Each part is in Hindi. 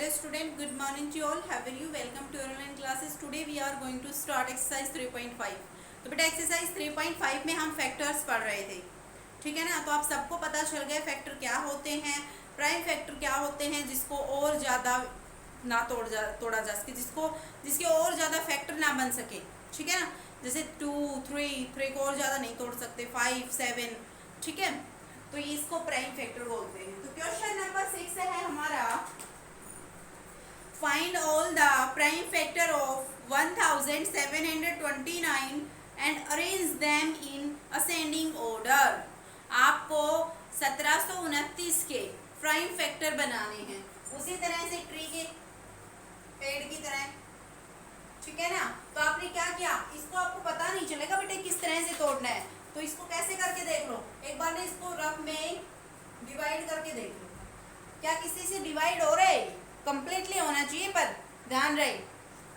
Dear student, good morning to you all. How are you? Welcome to your online classes. Today we are going to start exercise 3.5. तो बेटा एक्सरसाइज 3.5 में हम फैक्टर्स पढ़ रहे थे, ठीक है ना। तो आप सबको पता चल गया फैक्टर क्या होते हैं, प्राइम फैक्टर क्या होते हैं, जिसको और ज़्यादा ना तोड़ा जा सके, जिसके और ज़्यादा फैक्टर ना बन सके, ठीक है ना। जैसे 2, 3 को और ज़्यादा नहीं तोड़ सकते, 5, 7, ठीक है। तो ये इसको प्राइम फैक्टर बोलते हैं। तो क्वेश्चन नंबर 6 है हमारा, find all the prime factor of 1729 and arrange them in ascending order. आपको 1729 के प्राइम फैक्टर बनाने हैं, उसी तरह से ट्री के पेड़ की तरह, ठीक है ना। तो आपने क्या किया, इसको आपको पता नहीं चलेगा बेटे किस तरह से तोड़ना है, तो इसको कैसे करके देख लो। एक बार ने इसको रफ में डिवाइड करके देख लो, क्या किसी से डिवाइड हो रहा है, कंप्लीटली होना चाहिए, पर ध्यान रहे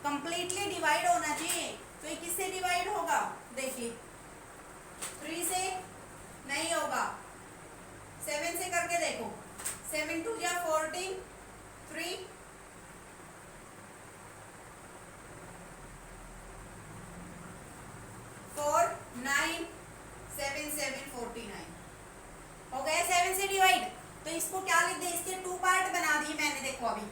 कंप्लीटली डिवाइड होना चाहिए। तो ये किससे डिवाइड होगा, देखिए 3 से नहीं होगा, 7 से करके देखो। 7 2 या 14, 3 4 9 7 7 49 हो गया 7 से डिवाइड। तो इसको क्या लिख दे, इसके 2 पार्ट बना दिए मैंने, देखो अभी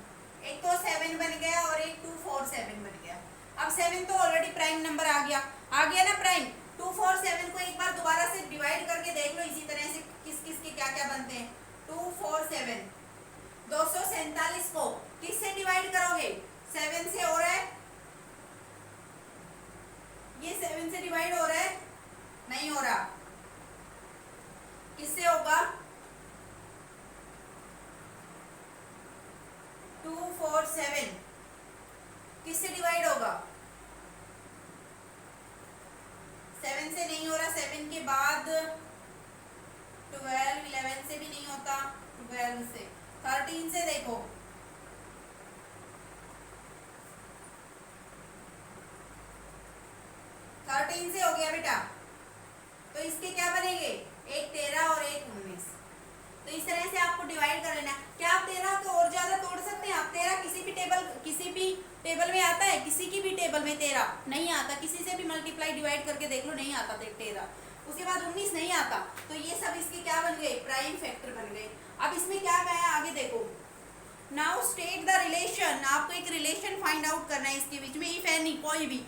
एक तो 7 बन गया और एक 2 4 7 बन गया। अब 7 तो ऑलरेडी प्राइम नंबर आ गया ना प्राइम। 2 4 7 को एक बार दोबारा से डिवाइड करके देख लो, इसी तरह से किस किस के क्या क्या बनते हैं। 2 4 7 247 को किससे डिवाइड करोगे, 7 से हो रहा है, ये 7 से डिवाइड हो रहा है, नहीं हो रहा, किससे होगा, 2 4 7 किससे डिवाइड होगा, 7 से नहीं हो रहा। 7 के बाद 12 11 से भी नहीं होता, 12 से 13 से देखो, 13 से हो गया बेटा। तो इसके क्या बनेंगे, एक 13 और एक 19। तो इस तरह से आपको डिवाइड कर लेना। क्या आप 13 को और ज्यादा तोड़ सकते हैं, आप 13 किसी भी टेबल में आता है, किसी की भी टेबल में 13 नहीं आता, किसी से भी मल्टीप्लाई डिवाइड करके देख लो, नहीं आता 13। उसके बाद 19 नहीं आता। तो ये सब इसके क्या बन गए, प्राइम फैक्टर बन गए। अब इसमें क्या कहा है आगे देखो, नाउ स्टेट द रिलेशन। आपको एक रिलेशन फाइंड आउट करना है इसके बीच में, इफ एनी कोई भी,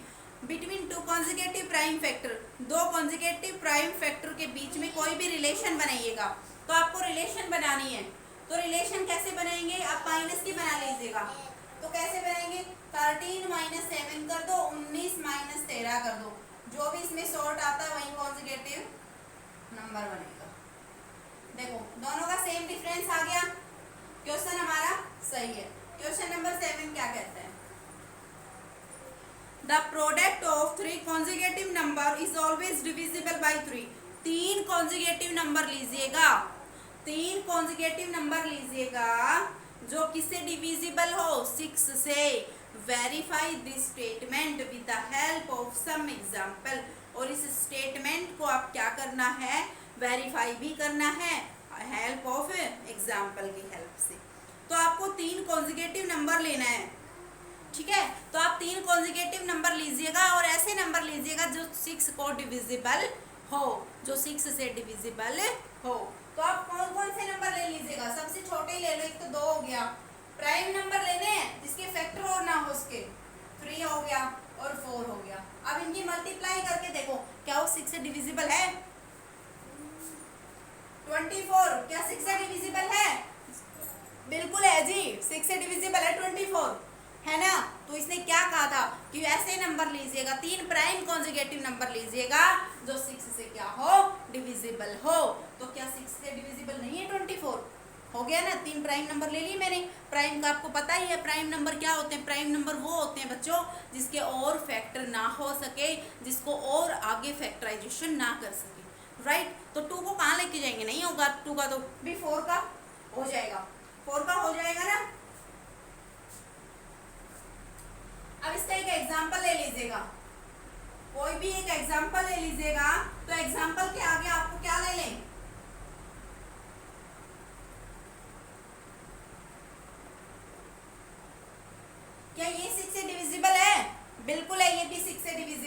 between 2 consecutive prime factor, 2 consecutive prime factor के बीच में कोई भी रिलेशन बनाइएगा। तो आपको रिलेशन बनानी है, तो रिलेशन कैसे बनाएंगे, आप माइनस की बना लीजिएगा। तो कैसे बनाएंगे, 13 - 7 कर दो, 19 - 13 कर दो, जो भी इसमें शॉर्ट आता है वही कॉन्जिक्यूटिव नंबर बनेगा। देखो दोनों का सेम डिफरेंस आ गया, क्वेश्चन हमारा सही है। क्वेश्चन नंबर 7 क्या कहता है, the product of 3 consecutive number is always divisible by 3। 3 consecutive number लीजिएगा, 3 कॉन्जिक्यूटिव नंबर लीजिएगा जो किससे डिविजिबल हो, 6 से। Verify this statement with the help of some example. और इस स्टेटमेंट को आप क्या करना है, वेरीफाई भी करना है हेल्प ऑफ एग्जाम्पल की हेल्प से। तो आपको 3 कॉन्जिक्यूटिव नंबर लेना है, ठीक है। तो आप 3 कॉन्जिक्यूटिव नंबर लीजिएगा और ऐसे नंबर लीजिएगा जो 6 को डिविजिबल हो, जो 6 से डिविजिबल हो। तो आप कौन कौन से नंबर ले लीजिएगा, सबसे छोटे ही ले लो, एक तो 2 हो गया। प्राइम नंबर लेने हैं जिसके फैक्टर और ना हो उसके, 3 हो गया और 4 हो गया। अब इनकी मल्टीप्लाई करके देखो, क्या वो 6 से डिविजिबल है, 24 क्या 6 से डिविजिबल है, बिल्कुल है जी, 6 से डिविजिबल है 24, है ना। तो इसने क्या कहा था कि ऐसे नंबर लीजिएगा, 3 प्राइम कॉन्जिक्यूटिव नंबर लीजिएगा जो 6 से क्या हो, डिविजिबल हो। तो क्या 6 से डिविजिबल नहीं है 24, हो गया ना। 3 प्राइम नंबर ले लिए मैंने। प्राइम का आपको पता ही है, प्राइम नंबर क्या होते हैं, प्राइम नंबर वो होते हैं बच्चों जिसके और फैक्टर ना हो सके, जिसको और आगे फैक्टराइजेशन ना कर सके, राइट। तो 2 को कहाँ लेके जाएंगे, नहीं होगा 2 का, तो भी 4 का हो जाएगा, 4 का हो जाएगा ना। अब इसका एक एग्जांपल ले लीजिएगा, कोई भी एक एग्जांपल ले लीजिएगा। तो एग्जांपल के आगे आपको क्या ले लें,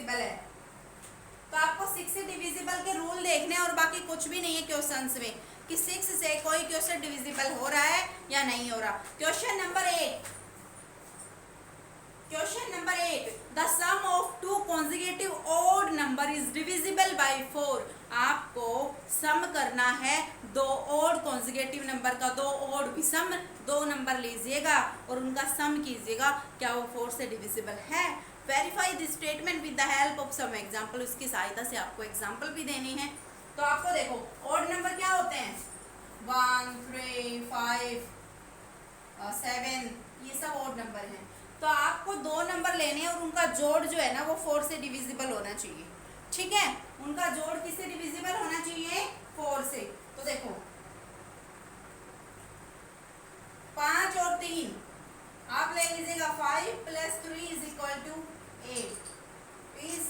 डिविजिबल है। तो आपको 6 से डिविजिबल के रूल देखने और बाकी कुछ भी नहीं है क्वेश्चंस में कि 6 से कोई क्वेश्चन डिविजिबल हो रहा है या नहीं हो रहा। Question number 8, the sum of two consecutive odd number is divisible by 4। आपको सम करना है दो ऑड कॉन्जिक्यूटिव नंबर का, दो ऑड विषम दो नंबर लीजिएगा और उनका सम कीजिएगा, क्या वो 4 से डिविजिबल है। Verify this statement with the help of some example. उसकी सहायता से आपको एग्जांपल भी देनी है। तो आपको देखो ऑड नंबर क्या होते हैं, 1, 3, 5, 7, ये सब ऑड नंबर हैं। तो आपको दो नंबर लेने हैं और उनका जोड़ जो है ना वो 4 से डिविजिबल होना चाहिए। ठीक है, उनका जोड़ किससे डिविजिबल होना चाहिए, 4 से। तो देखो 5 और 3 आप ले लीजिएगा, 5 + 3 = 8 इज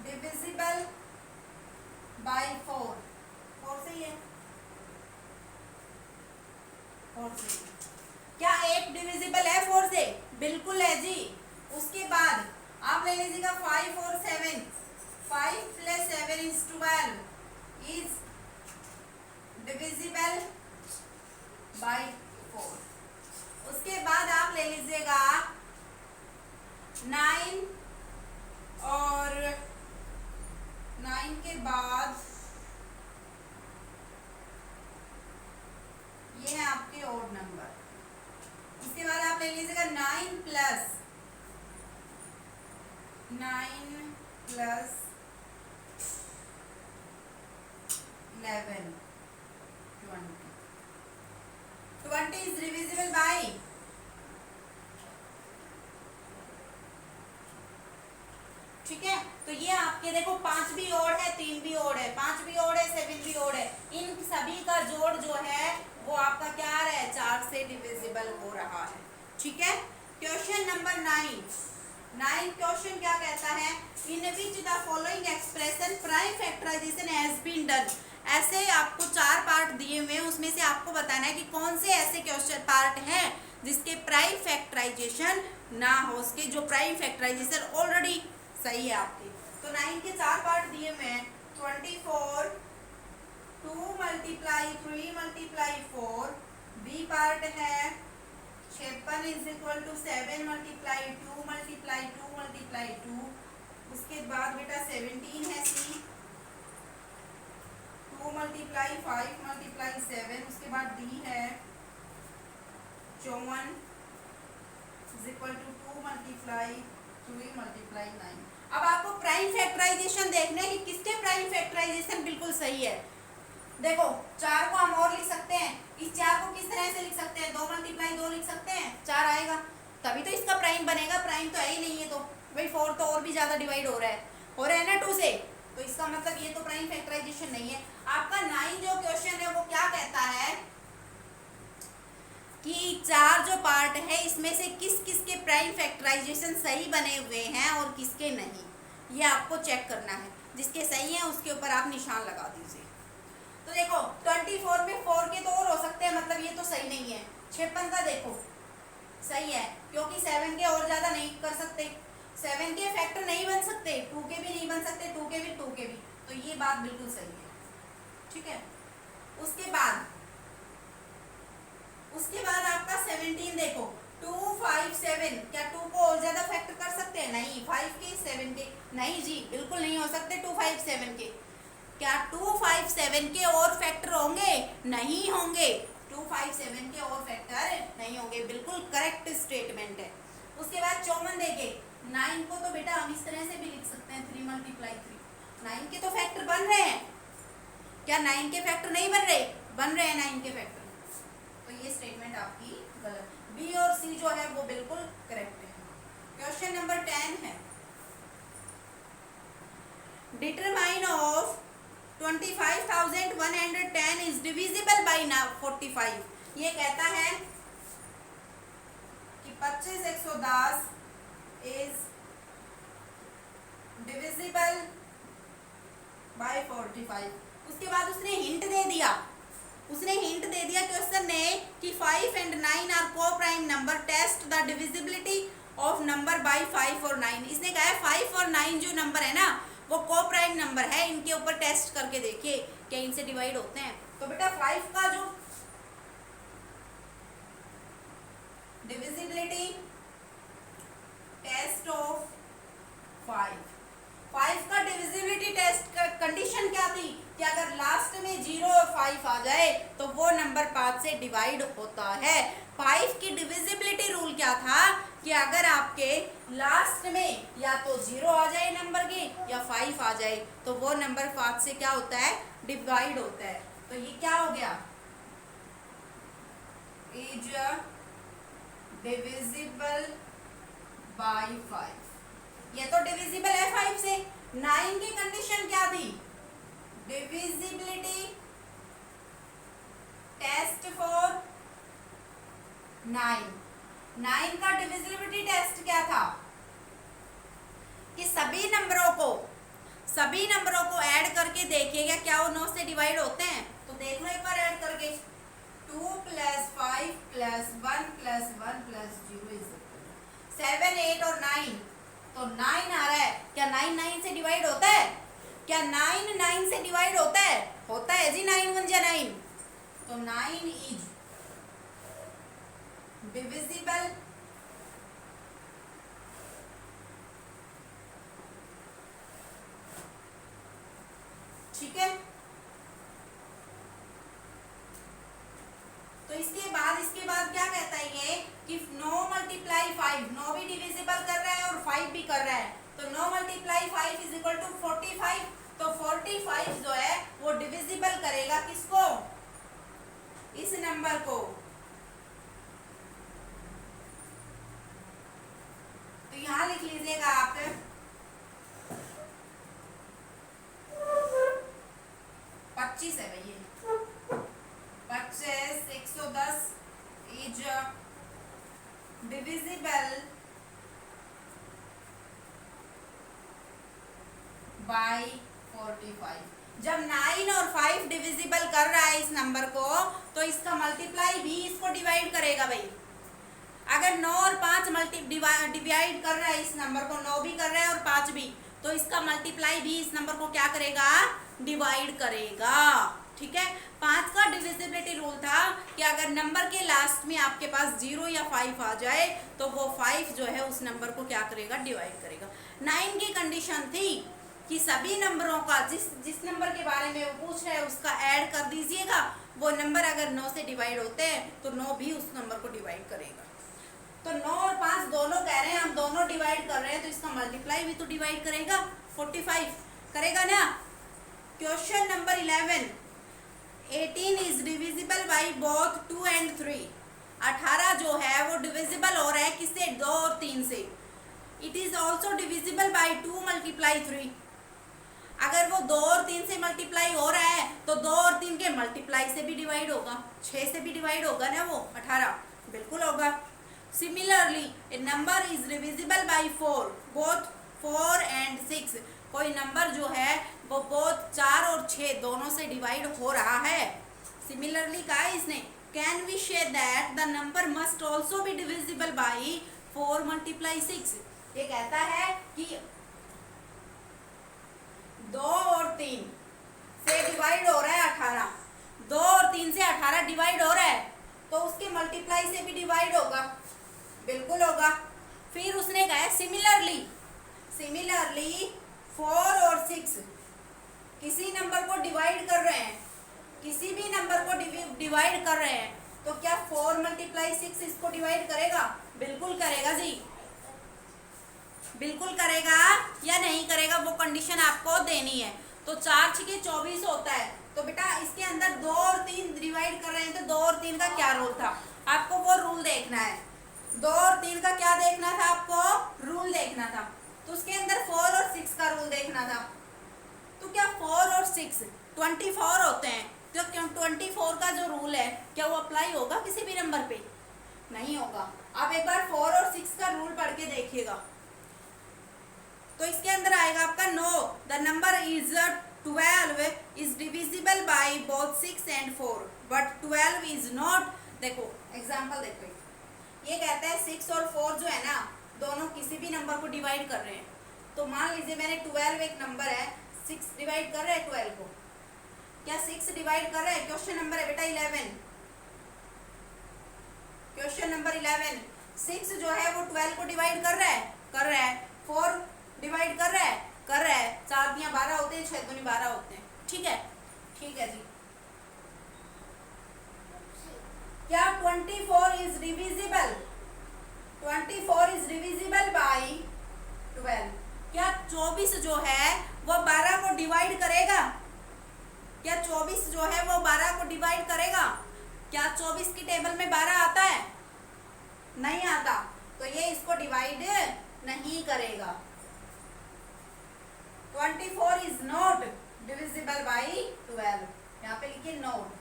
डिविजिबल बाय 4। 4 से ही है, 4 से। क्या 8 डिविजिबल है 4 से, बिल्कुल है जी। उसके बाद आप ले लीजिएगा 5 और 7, 5 + 7 = 12 इज डिविजिबल बाय 4। उसके बाद आप ले लीजिएगा 9 और 9 के बाद ये है आपके ऑड नंबर। इसके बाद आप ले लीजिएगा 9 + 11 20 इज डिविजिबल बाय, ठीक है। तो ये आपके देखो 5 भी ओड है, 3 भी ओड है, 5 भी ओड है, 7 भी ओड है। इन सभी का जोड़ जो है वो आपका क्या आ रहा है, 4 से डिविजिबल हो रहा है। ठीक है। क्वेश्चन नंबर 9 क्वेश्चन क्या कहता है, in which the following expression prime factorization has been done. ऐसे आपको 4 पार्ट दिए हुए हैं, उसमें से आपको बताना है कि कौन से ऐसे क्वेश्चन पार्ट हैं जिसके प्राइम फैक्टराइजेशन ना हो, उसके जो प्राइम फैक्टराइजेशन ऑलरेडी सही है आपके। तो 9 के 4 पार्ट दिए हुए हैं, 24 2 × 3 × 4। बी पार्ट है 56 = 7 × 2 × 2 × 2। उसके बाद बेटा 17 है सी, 2 × 5 × 7। उसके बाद डी है 54 = 2 × 3 × 9। अब आपको प्राइम फैक्टराइजेशन देखना है कि किसके प्राइम फैक्टराइजेशन बिल्कुल सही है। देखो 4 को हम और लिख सकते हैं, इस 4 को किस तरह से लिख सकते हैं, 2 × 2 लिख सकते हैं, 4 आएगा तभी तो इसका प्राइम बनेगा। प्राइम तो है ही नहीं है, तो भाई 4 तो और भी ज्यादा डिवाइड हो रहा है ना 2 से, तो इसका मतलब ये तो प्राइम फैक्टराइजेशन नहीं है। आपका 9 जो क्वेश्चन है वो क्या कहता है कि 4 जो पार्ट है इसमें से किस किस के प्राइम फैक्टराइजेशन सही बने हुए हैं और किसके नहीं, ये आपको चेक करना है। जिसके सही है उसके ऊपर आप निशान लगा दीजिए। तो देखो 24 में 4 के तो और हो सकते हैं, मतलब ये तो सही नहीं है। 56 का देखो सही है, क्योंकि 7 के और ज्यादा नहीं कर सकते, 7 के फैक्टर नहीं बन सकते, 2 के भी नहीं बन सकते, 2 के भी, 2 के भी, तो ये बात बिल्कुल सही है। ठीक है। उसके बाद आपका 17 देखो 2 5 7, क्या 2 को और ज्यादा फैक्टर कर सकते हैं, नहीं। 5 के 7 के नहीं जी, बिल्कुल नहीं हो सकते 2 5 7 के। क्या 2 5 7 के और फैक्टर होंगे, नहीं होंगे। 2 5 7 के और फैक्टर नहीं होंगे, बिल्कुल करेक्ट स्टेटमेंट है। उसके बाद 54 देखे 9 को तो बेटा हम इस तरह से भी लिख सकते हैं 3 × 3। 9 के तो फैक्टर बन रहे हैं, क्या 9 के फैक्टर नहीं बन रहे, बन रहे हैं 9 के फैक्टर। तो ये स्टेटमेंट आपकी गलत, बी और सी जो है वो बिल्कुल करेक्ट है। क्वेश्चन नंबर 10 है, determine of 25,110 is divisible bye 45। ये कहता है कि 25,110 इज डिविजिबल बाय 45। उसके बाद उसने हिंट दे दिया क्वेश्चन ने कि 5 and 9 are coprime number, test the divisibility of number 5, 5 और 9, इसने कहा है 5 और 9 जो नंबर है ना वो को प्राइम नंबर है, इनके ऊपर टेस्ट करके देखिए क्या इनसे डिवाइड होते हैं। तो बेटा 5 का जो डिविजिबिलिटी टेस्ट ऑफ 5 का डिविजिबिलिटी टेस्ट का कंडीशन क्या थी कि अगर लास्ट में 0 और 5 आ जाए तो वो नंबर 5 से डिवाइड होता है। 5 की डिविजिबिलिटी रूल क्या था कि अगर आपके लास्ट में या तो 0 आ जाए नंबर के या 5 आ जाए तो वो नंबर 5 से क्या होता है, डिवाइड होता है। तो ये क्या हो गया, इज डिविजिबल बाय 5, ये तो डिविजिबल है 5 से। 9 की कंडीशन क्या थी, डिविजिबिलिटी टेस्ट फॉर 9 का डिविजिबिलिटी टेस्ट क्या था कि सभी नंबरों को ऐड करके देखिएगा क्या वो 9 से डिवाइड होते हैं। तो देख लो एक बार ऐड करके, 2 + 5 + 1 + 1 + 0 = 7, 8 और 9, तो 9 आ रहा है, क्या 9 9 से डिवाइड होता है, क्या 9 9 से डिवाइड होता है, होता है जी, 9 1 जा 9, तो 9 इज डिविजिबल ठीक है। तो इसके बाद क्या कहता है ये कि 9 × 5, 9 भी डिविजिबल कर रहा है और 5 भी कर रहा है, तो 9 × 5 = 45, तो 45 जो है वो डिविजिबल करेगा किसको, इस नंबर को। तो यहां लिख लीजिएगा आप 25 है भैया, 25 110 इज डिविजिबल बाय 45। जब 9 और 5 डिविजिबल कर रहा है इस नंबर को तो इसका मल्टीप्लाई भी इसको डिवाइड करेगा भाई। अगर 9 और 5 डिवाइड कर रहा है इस नंबर को, 9 भी कर रहा है और 5 भी, तो इसका मल्टीप्लाई भी इस नंबर को क्या करेगा, डिवाइड करेगा। ठीक है, 5 का डिविजिबिलिटी रूल था कि अगर नंबर के लास्ट में आपके पास 0 या 5 आ जाए तो वो 5 जो है उस नंबर को क्या करेगा, डिवाइड करेगा। 9 की कंडीशन थी कि सभी नंबरों का जिस नंबर के बारे में वो पूछ रहे हैं उसका ऐड कर दीजिएगा, वो नंबर अगर 9 से डिवाइड होते हैं तो 9 भी उस नंबर को डिवाइड करेगा। तो 9 और 5 दोनों कह रहे हैं, हम दोनों डिवाइड कर रहे हैं, तो इसका मल्टीप्लाई भी तो डिवाइड करेगा, 45 करेगा ना। Question number 11, 18 is divisible by both 2 and 3। 18 जो है वो डिविजिबल हो रहा है किससे, 2 और 3 से। It is also divisible by 2 × 3। अगर वो 2 और 3 से मल्टीप्लाई हो रहा है तो 2 और 3 के मल्टीप्लाई से भी डिवाइड होगा, 6 से भी डिवाइड होगा ना वो 18, बिल्कुल होगा। Similarly A number is divisible by 4, both 4 and 6। कोई नंबर जो है वो बोथ 4 और 6 दोनों से डिवाइड हो रहा है। सिमिलरली कहा है इसने, can we say that the number must also be divisible by 4 × 6। ये कहता है कि 2 और 3 से डिवाइड हो रहा है 18, 2 और 3 से 18 डिवाइड हो रहा है तो उसके मल्टीप्लाई से भी डिवाइड होगा, बिल्कुल होगा। फिर उसने कहा सिमिलरली 4 और 6 किसी नंबर को डिवाइड कर रहे हैं, किसी भी नंबर को डिवाइड कर रहे हैं तो क्या 4 × 6 इसको डिवाइड करेगा, बिल्कुल करेगा जी, बिल्कुल करेगा या नहीं करेगा, वो कंडीशन आपको देनी है। तो 4 × 6 = 24 होता है, तो बेटा इसके अंदर 2 और 3 डिवाइड कर रहे हैं तो 2 और 3 का क्या रूल था, आपको वो रूल देखना है। 2 और 3 का क्या देखना था, आपको रूल देखना था। तो उसके अंदर 4 और 6 का रूल देखना था। तो क्या 4 और 6 24 होते हैं, तो क्यों 24 का जो रूल है क्या वो अप्लाई होगा किसी भी नंबर पे, नहीं होगा। आप एक बार 4 और 6 का रूल पढ़ के देखिएगा। तो इसके अंदर आएगा आपका know the number is 12 is divisible by both 6 and 4 but 12 is not. देखो एग्जांपल देखो, ये कहता है 6 और 4 जो है ना दोनों किसी भी नंबर को डिवाइड कर रहे हैं, तो मान लीजिए मैंने 12 एक नंबर है, 6 डिवाइड कर रहा है 12 को, क्या 6 डिवाइड कर रहा है? क्वेश्चन नंबर है बेटा 11, क्वेश्चन नंबर 11, 6 जो है वो 12 को डिवाइड कर रहा है, 4 डिवाइड कर रहा है, 4 दिया 12 होते हैं, 6 दूनी 12 होते हैं। ठीक है, ठीक है जी। क्या 24 is divisible? 24 is divisible by 12। क्या 24 जो है वो 12 को डिवाइड करेगा? क्या 24 जो है वो 12 को डिवाइड करेगा? क्या 24 की टेबल में 12 आता है? नहीं आता, तो ये इसको डिवाइड नहीं करेगा। 24 इज नॉट डिविजिबल बाई 12। यहाँ पे लिखिए नोट,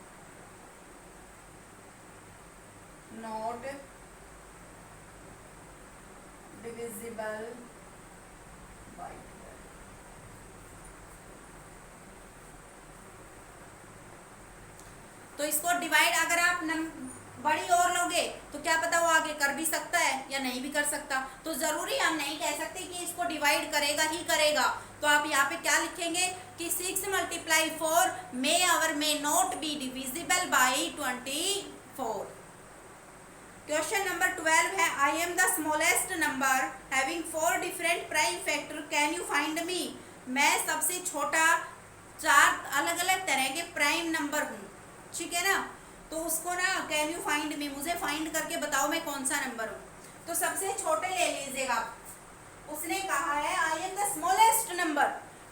नॉट डिविजिबल बाई 12। तो इसको डिवाइड अगर आप बड़ी और लोगे तो क्या पता वो आगे कर भी सकता है या नहीं भी कर सकता, तो जरूरी हम नहीं कह सकते कि इसको डिवाइड करेगा ही करेगा। तो आप यहाँ पे क्या लिखेंगे कि 6 × 4 मे और may not be divisible by 24। Question number 12 है, I am the smallest number having 4 different prime factor, can you find me? मैं सबसे छोटा 4 अलग अलग तरह के प्राइम नंबर हूँ, ठीक है ना, तो उसको ना कैन यू फाइंड मी, मुझे फाइंड करके बताओ मैं कौन सा नंबर हूँ। तो सबसे छोटे ले लीजिएगा, उसने कहा है I am the smallest number,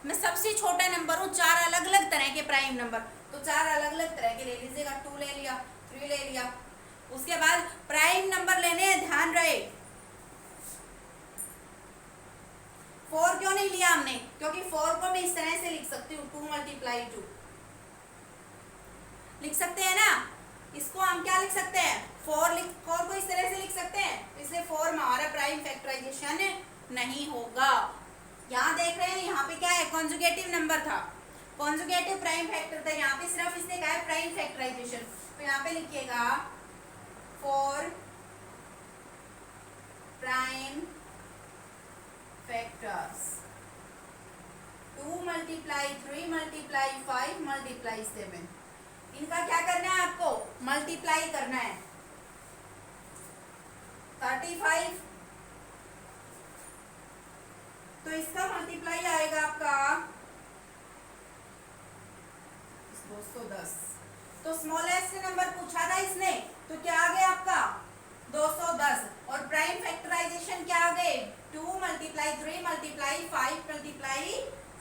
मैं सबसे छोटा नंबर हूँ, 4 अलग अलग तरह के प्राइम नंबर, तो 4 अलग अलग तरह के ले लीजिएगा, 2 ले लिया, 3 ले लिया। उसके बाद प्राइम नंबर लेने हैं, ध्यान रहे 4 क्यों नहीं लिया हमने, क्योंकि 4 को मैं इस तरह से लिख सकती हूँ 2 × 2 लिख सकते हैं ना, इसको हम क्या लिख सकते हैं 4 को इस तरह से लिख सकते हैं, इसलिए 4 में हमारा प्राइम फैक्टराइजेशन नहीं होगा। यहाँ देख रहे हैं यहाँ पे क्या है, कॉन्जुगेटिव नंबर था, कॉन्जुगेटिव प्राइम फैक्टर था, यहाँ पे सिर्फ इसने कहा है प्राइम फैक्टराइजेशन, तो यहाँ पे लिखिएगा 4 प्राइम फैक्टर्स, 2 × 3 × 5 × 7, इनका क्या करना है आपको, मल्टीप्लाई करना है। 35, तो इसका मल्टीप्लाई आएगा आपका 210। तो स्मॉलेस्ट नंबर पूछा था इसने, तो क्या आ गया आपका 210, और प्राइम फैक्टराइजेशन क्या आ गए 2 × 3 × 5 ×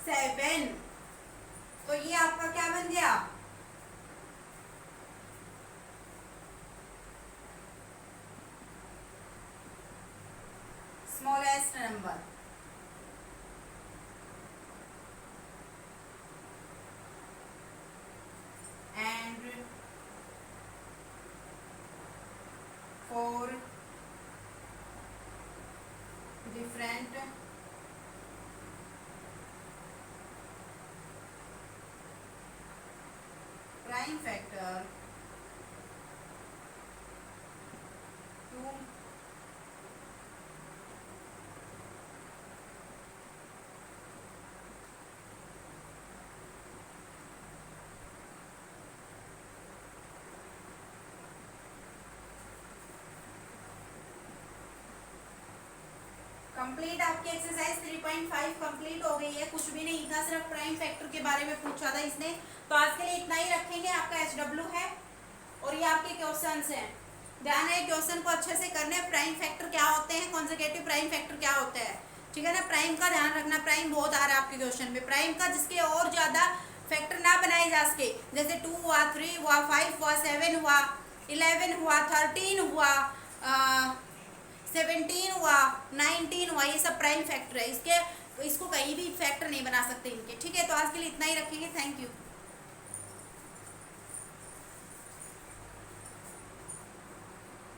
7, तो ये आपका क्या बन गया smallest number. And 4 different prime factor, 2 complete आपकी एक्सरसाइज 3.5 कंप्लीट हो गई है, कुछ भी नहीं था, सिर्फ प्राइम फैक्टर के बारे में पूछा था इसने। तो आज के लिए इतना ही रखेंगे, आपका HW है और ये आपके क्वेश्चंस हैं, ध्यान है क्वेश्चन को अच्छे से करना है। प्राइम फैक्टर क्या होते हैं, कॉन्जुगेटिव प्राइम फैक्टर क्या होता है, ठीक है ना, प्राइम का ध्यान रखना, प्राइम बहुत आ रहा है आपके क्वेश्चन में, प्राइम का जिसके और ज्यादा फैक्टर ना बनाए जा सके, जैसे 2 हुआ, 3 हुआ, 5 हुआ, 7 हुआ, 11 हुआ, 13 हुआ, 17 हुआ, 19 हुआ, ये सब प्राइम फैक्टर है, इसको कहीं भी फैक्टर नहीं बना सकते इनके, ठीक है। तो आज के लिए इतना ही रखेंगे, थैंक यू।